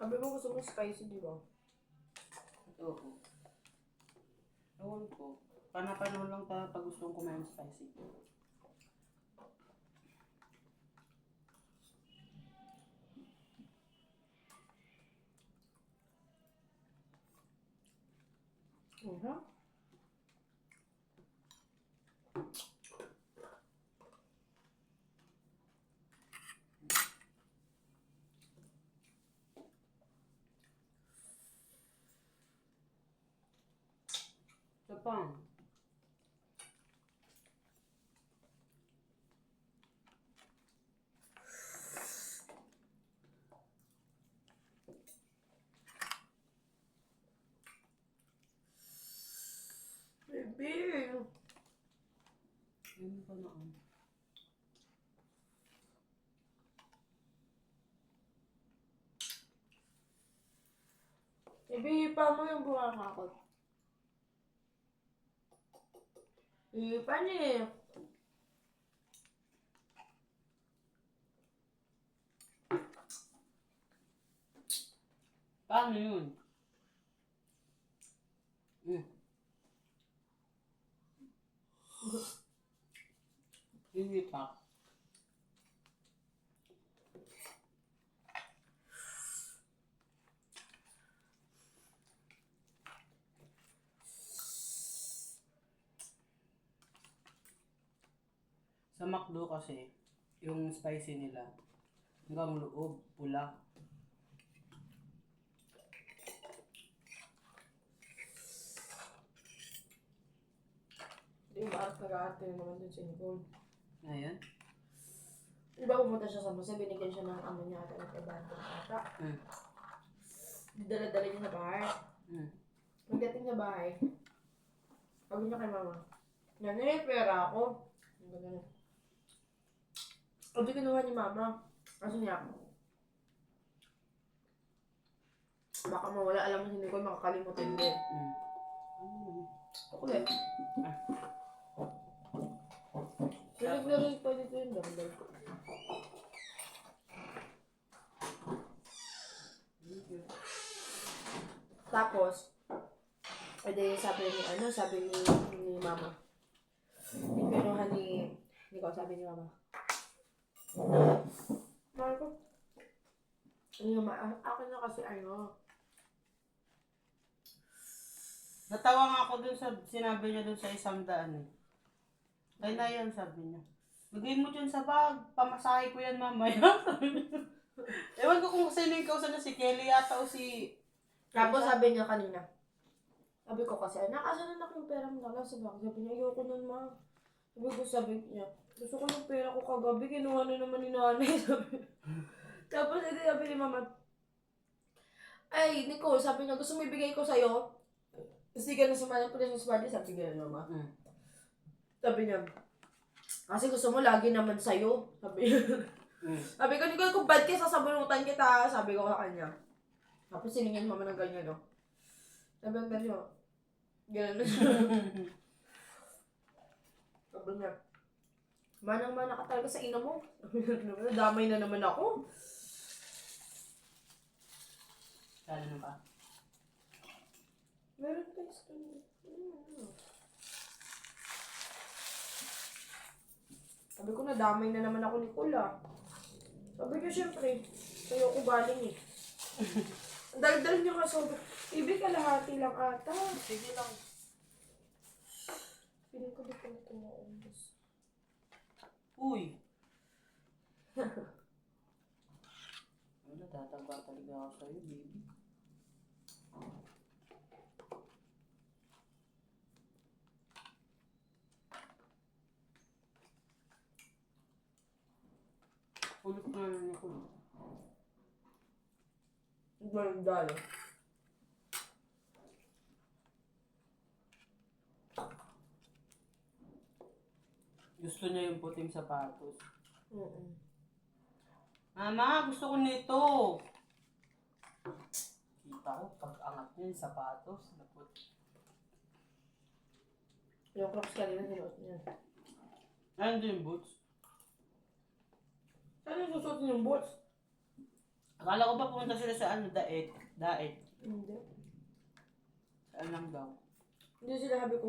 Sabi mo gusto mo spicy, di ba? Oo. Ewan ko. Panapanood lang pag gusto kong kumain spicy. Ito pa. Baby! Ano pa na ang? Ibihipa mo yung buhangakot. Ihipa niya eh. Paano yun? Hindi pa. Sa McDo kasi, yung spicy nila, hanggang loob, pula. Di ba? Nag-aarte naman dun si Nicole. Ayan. Di ba pumunta siya sa Mose, binigyan siya ng ano niya ata ng ibang ata. Dala-dala niya sa bahay. Pagdating sa bahay, sabi niya kay mama, nanay, pera ako. Ganun. Sabi kinuha ni mama. Kasi niya, baka mawala, alam mo si Nicole, makakalimutin din. Okay. Pilig na rin pa dito yung dagdag ko. Tapos, edi sabi ni mama. Pinuhan ni Nicole, sabi ni mama. Marco, akin na kasi ano. Natawa nga ako dun sa sinabi niya dun sa 100 eh. Kaya na yan, sabi niya. Lagay mo dyan sa bag, pamasahe ko yan mamaya. Ewan ko kung sino yung kausan na si Kelly yata o si... Tapos sabi niya kanina, sabi ko kasi, nakasan na yung pera mo na sa bag. Sabi niya, ayoko nun ma. Sabi niya, gusto ko yung pera ko kagabi, kinuha na naman ni nanay. Tapos ito sabi ni mama, ay Nicole, sabi niya, gusto mo ibigay ko sa'yo? Kasi ka na sumalang Christmas party, sabi niya ni mama. Sabi niya, kasi gusto mo lagi naman sa'yo. Sabi niya. Sabi ko, Nicole, kung bad ka, sasabunutan kita. Sabi ko sa kanya. Tapos siningin mama ng ganyan, no? Sabi ko, gano'n na siya. Sabi niya, manang-mana ka talaga sa ina mo. Damay na naman ako. Kala na ba? Meron tayo sa Sabi ko, nadamay na naman ako ni Kula. Sabi ko, syempre, sa'yo ko baling eh. Ang dal-dal niya ka, sobrang. Ibig kalahati lang ata. Sige lang. Piling ko di ko ito maubos. Uy! Ano, tataba talaga ako sa'yo, baby. Ulit na lang ako. Dal-dal. Gusto niya yung puting sapatos. Mm-mm. Mama, gusto ko nito. Kita ko, pag-angat niya yung sapatos. Naput. Yung crocs kanina sinuot niya. Ayun din yung boots. Saan yung susuot niyo yung boots? Akala ko ba pumunta sila sa ano, daet? Daet. Hindi. Saan lang daw? Hindi sila sabi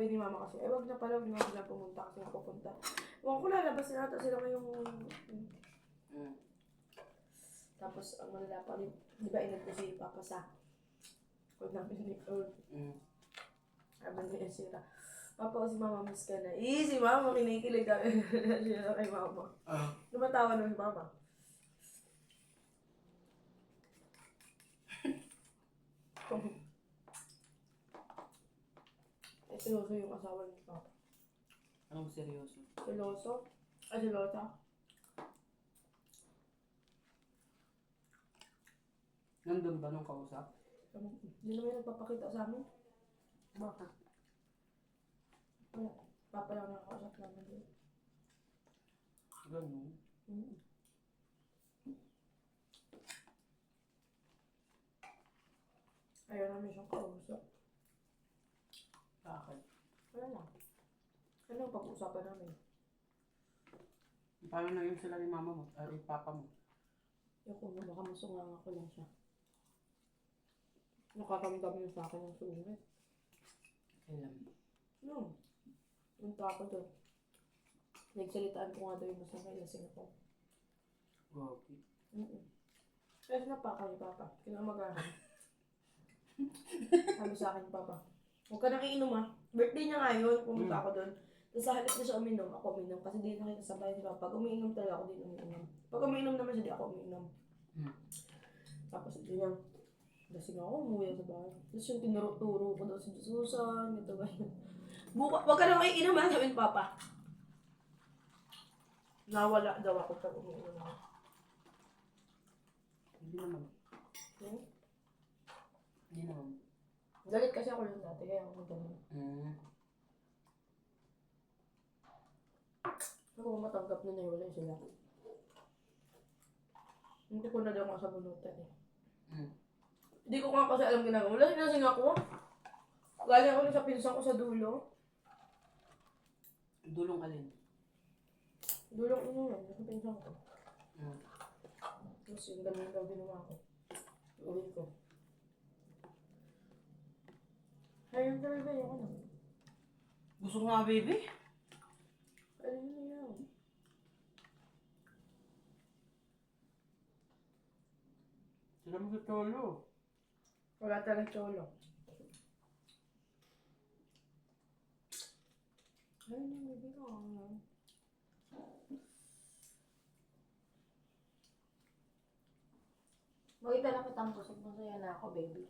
ni mama kasi, wag na pala, wag na sila pumunta kasi pupunta. Huwag ko lalabas na ata sila ngayong... Mm. Tapos, ang malala pa rin, di ba inag ko si Papa sa kung namin ni Earl. Mm. Sabi niya sila, Papa, si Mama miss ka na. Si Mama, kinikilig kami. Siya kay Mama. Lumatawa na si Mama. Seryoso yung asawa ni Papa. Anong seryoso? Seryoso? Ay, seryosa? Nandun ba nung kausap? Hindi naman nagpapakita sa amin. Bakit? Wala. Papa lang nakakausap namin din. Ganun. Ayaw namin siyang kausap. Bakit? Wala lang. Ano ang pag-uusapan namin? Paano na yun sila ni mama mo? Ay, papa mo? Yung kung baka masungang ako lang siya. Nakakamdam niya sa akin ng sungit. Kailan? No. Punta ako doon. Nagsalitaan ko nga doon yung masama lasing ako. Okay. Kaya sinapa ni Papa. Kinamagahan. Sabi sa akin, Papa, huwag ka nang iinom ha. Birthday niya nga yun. Pumunta ako doon. Tapos sa halip na siya uminom, ako uminom. Kasi di nakikasabay si Papa. Pag umiinom talaga ako, di umiinom. Pag umiinom naman siya, di ako umiinom. Tapos ito niya, lasing ako, umuwi sa bahay. Tapos yung tinuro-turo ko daw si Susan, ito ba yun. Huwag ka nang iinom ha, sabi ni Papa. Nawala daw ako pag umiinom ako. Hindi naman. Hindi naman. Galit kasi ako yung dati, kaya ako magaling. Ako matanggap na nahiwalay sila. Hindi ko na daw nga sa bunutan eh. Hindi ko nga kasi alam ginagawa. Wala, sinasing ako. Galing ako rin sa pinsan ko sa dulo. Dulong alin? Dulong sa pinsan ko. Tapos yung ganun daw ginawa ko. Uwi ko. Ayun talaga yung ano. Gusto nga, baby? Ayun na yun. Sila mo sa tolo. Wala talagang cholo. Ayun yung baby ko. Makita na kitang busog, masaya na ako, baby.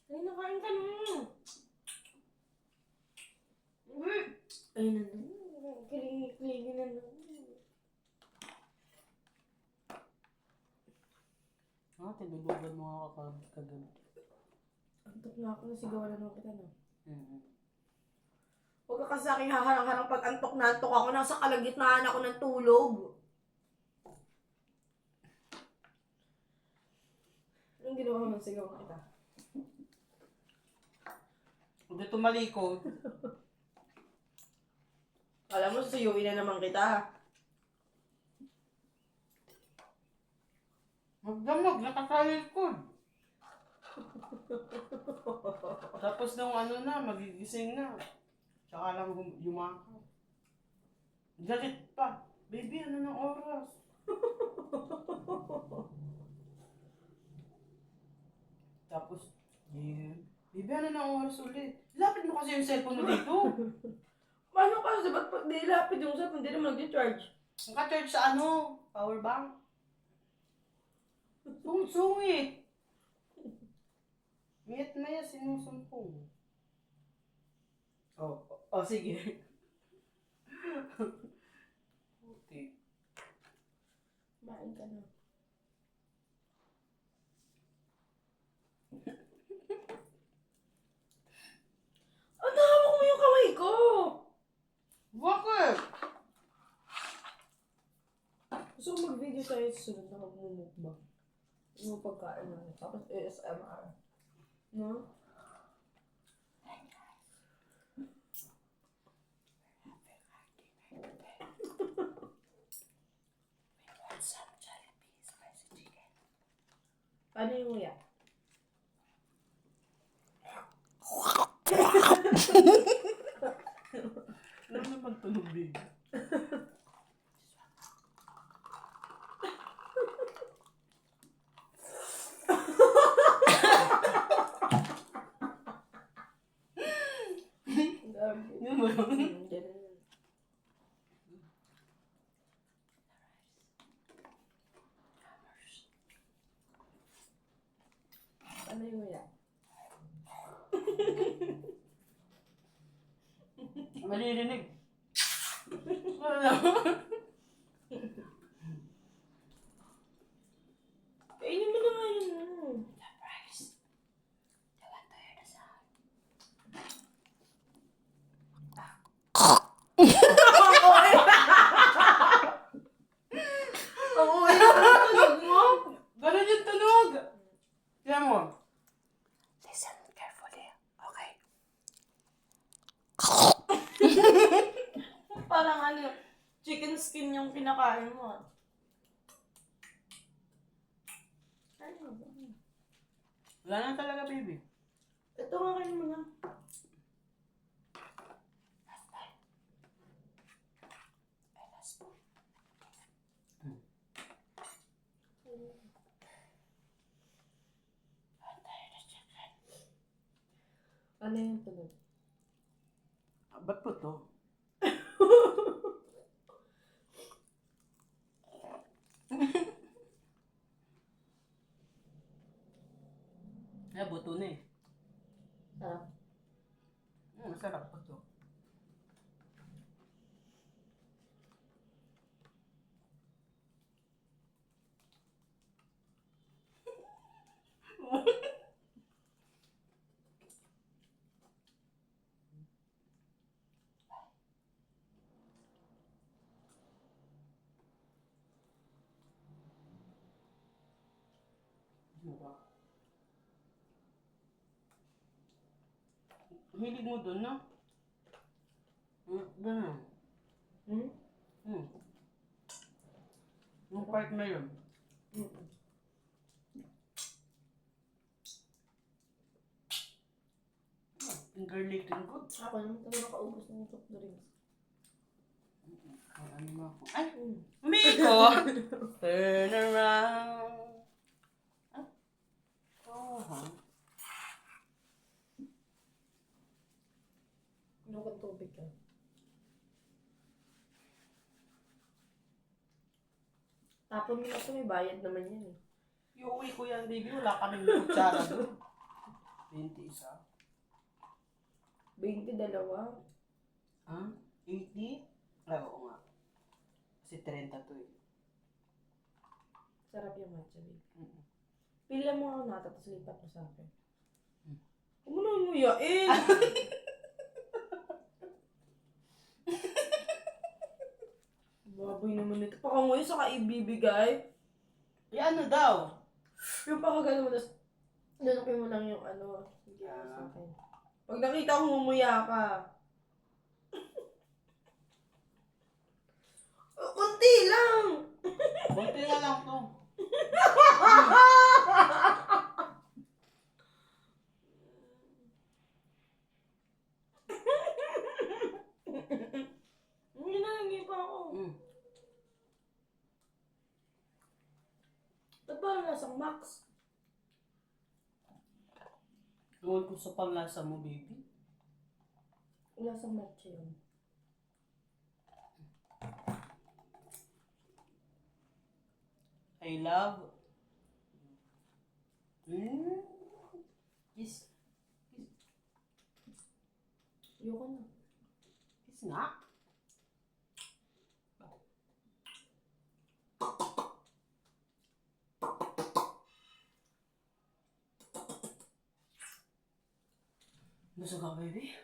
Ay, nakain ka na. Ay, kilingi na na. Tinulugan mo ako kagabi. Antok na ako, nasigawan na naman kita na. Huwag ka kasi sa aking haharang-harang pag antok na antok ako. Nasa kalagitnaan ako ng tulog. Anong ginawa mo ng sigaw kita? Huwag na tumalikod. Alam mo, susuyuin na naman kita. Magdamag, nakatalikod. Tapos nung ano na, magigising na. Tsaka lang yumakaw. Galit pa. Baby, ano ng oras? Tapos, baby, ano ng oras ulit? Lapit mo kasi yung cellphone mo dito. Paano kasi? Ba't pag nilapid yung cellphone, hindi naman nag-charge? Naka-charge sa ano? Power bank? Sungit. Mayat maya sinusumpong. Sige. Okay. Kumain ka na. Ang hawak mo yung kamay ko! Bakit? Gusto ko mag-video tayo sa sunod na magmumukbang. Yung pagkain namin. Tapos ASMR. No? tunog, baby. Yun ba yun? Ano yung yan? Malilinig. Kainin mo na nga yun. Ang uwi na tunog mo. Ganun yung tunog. Tiyan mo. Listen carefully, okay? Parang ano, chicken skin yung kinakain mo. Ano ba? Wala na talaga, baby. Ito nga kain mo na. Ano yung tunog? Ba't po to? Ay, buto na eh. Sarap. Masarap po to. Hilig mo dun, no? Ganun. Hmm? Yung part na yun. Finger-licking good. Ako naman talaga nakaubos ng soft drinks. Ay, ano mo ako? Ay! Mm. Umiko! Turn around. Ah? Oh, ha? Ano kang tubig ka? Tapon mo na ito, may bayad naman yan eh. Iuwi ko yan, baby. Wala ka ng kutsara doon. 21. 22. Ha? 80? Ay, oo nga. Kasi 30 to eh. Sarap yung matcha, babe. Mm-mm. Pila mo ako nata, tapos lipat mo sa akin. Hmm. Huwag mo naman muyain! Baboy naman ito. Pakangoy sa kaibibigay. Eh, ano daw? Yung pakagano mo, tapos lalaki mo lang yung ano. Hindi mo sa akin. Pag nakita ko mumuya ka. Kunti lang! Kunti na lang to. Hindi na, hindi pa ako. Ba't parang lasang Max? Tuwal ko sa panlasa mo, baby. Lasang matcha yun. I love. Kiss. Ayoko na. Kiss nga. Gusto ka, baby?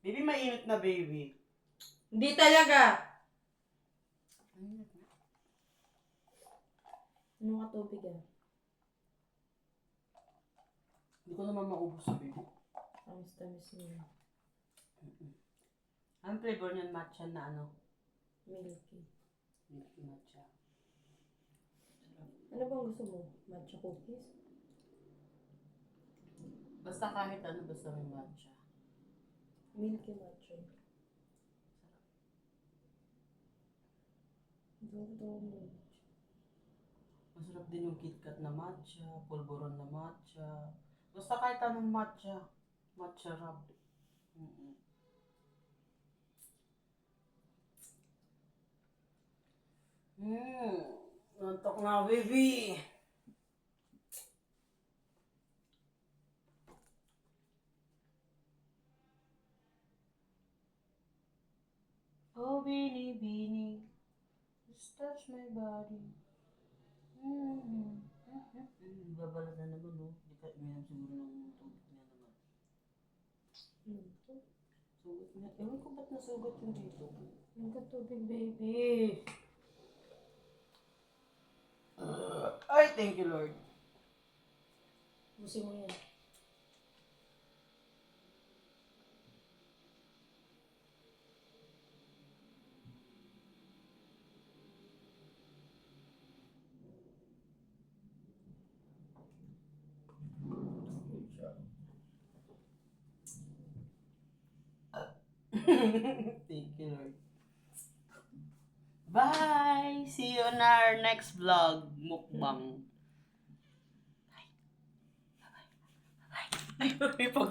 Baby, mainit na, baby. Hindi talaga! Mainit na. Ano ka tubig ah? Hindi ko naman maubos sa baby. Tamis-tamis niya. Anong flavor niyan? Matcha na ano? Milky. Milky matcha. Ano bang gusto mo? Matcha cookies? Basta kahit ano, basta may matcha. Milky matcha. Masarap din yung KitKat na matcha, pulburon na matcha. Basta kahit anong matcha. Matcha rub. Mm-mm. Nantok na, baby. Oh, Bini, Bini. Just touch my body. Babalad na naman, no? Hindi ka uminom siguro ng tubig niya naman. Sugat niya. Ewan ko ba't nasugat yung dito? Ang katubig, baby. Ay, thank you, Lord. Busin mo yan. Thank you, Lord. Bye! See you on our next vlog, mukbang. Bye! Bye! Bye! Ay, pag